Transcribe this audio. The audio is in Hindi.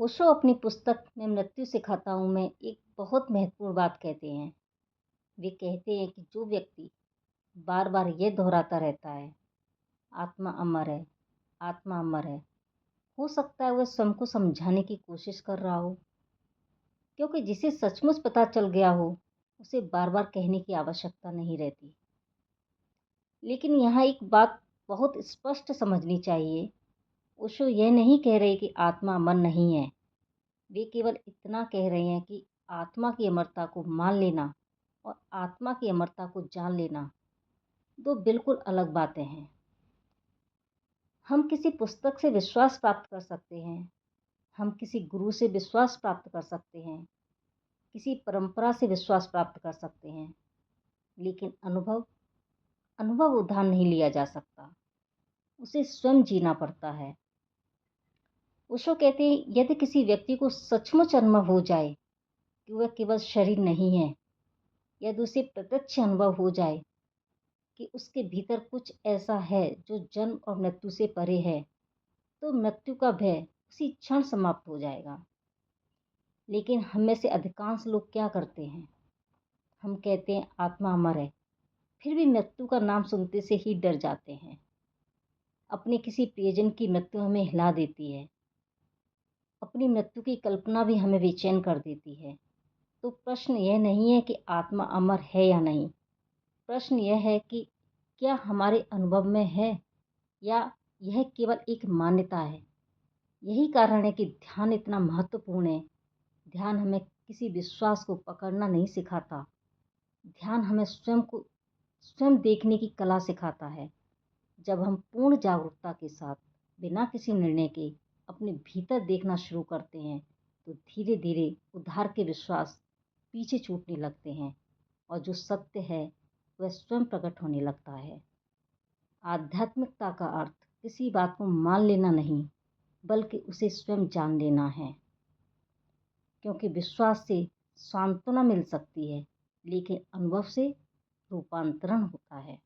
ओशो अपनी पुस्तक मैं मृत्यु से खाता हूँ में एक बहुत महत्वपूर्ण बात कहते हैं। वे कहते हैं कि जो व्यक्ति बार बार ये दोहराता रहता है, आत्मा अमर है, आत्मा अमर है, हो सकता है वह स्वयं को समझाने की कोशिश कर रहा हो, क्योंकि जिसे सचमुच पता चल गया हो उसे बार बार कहने की आवश्यकता नहीं रहती। लेकिन यहाँ एक बात बहुत स्पष्ट समझनी चाहिए। ओशो यह नहीं कह रहे कि आत्मा अमर नहीं है। वे केवल इतना कह रहे हैं कि आत्मा की अमरता को मान लेना और आत्मा की अमरता को जान लेना दो बिल्कुल अलग बातें हैं। हम किसी पुस्तक से विश्वास प्राप्त कर सकते हैं, हम किसी गुरु से विश्वास प्राप्त कर सकते हैं, किसी परंपरा से विश्वास प्राप्त कर सकते हैं, लेकिन अनुभव अनुभव उधार नहीं लिया जा सकता। उसे स्वयं जीना पड़ता है। ओशो कहते हैं, यदि किसी व्यक्ति को सचमुच अनुभव हो जाए कि वह केवल शरीर नहीं है, यदि उसे प्रत्यक्ष अनुभव हो जाए कि उसके भीतर कुछ ऐसा है जो जन्म और मृत्यु से परे है, तो मृत्यु का भय उसी क्षण समाप्त हो जाएगा। लेकिन हम में से अधिकांश लोग क्या करते हैं? हम कहते हैं आत्मा अमर है, फिर भी मृत्यु का नाम सुनते से ही डर जाते हैं। अपने किसी प्रियजन की मृत्यु हमें हिला देती है, अपनी मृत्यु की कल्पना भी हमें बेचैन कर देती है। तो प्रश्न यह नहीं है कि आत्मा अमर है या नहीं, प्रश्न यह है कि क्या हमारे अनुभव में है या यह केवल एक मान्यता है। यही कारण है कि ध्यान इतना महत्वपूर्ण है। ध्यान हमें किसी विश्वास को पकड़ना नहीं सिखाता, ध्यान हमें स्वयं को स्वयं देखने की कला सिखाता है। जब हम पूर्ण जागरूकता के साथ बिना किसी निर्णय के अपने भीतर देखना शुरू करते हैं, तो धीरे धीरे उधार के विश्वास पीछे छूटने लगते हैं और जो सत्य है वह स्वयं प्रकट होने लगता है। आध्यात्मिकता का अर्थ किसी बात को मान लेना नहीं, बल्कि उसे स्वयं जान लेना है। क्योंकि विश्वास से सांत्वना मिल सकती है, लेकिन अनुभव से रूपांतरण होता है।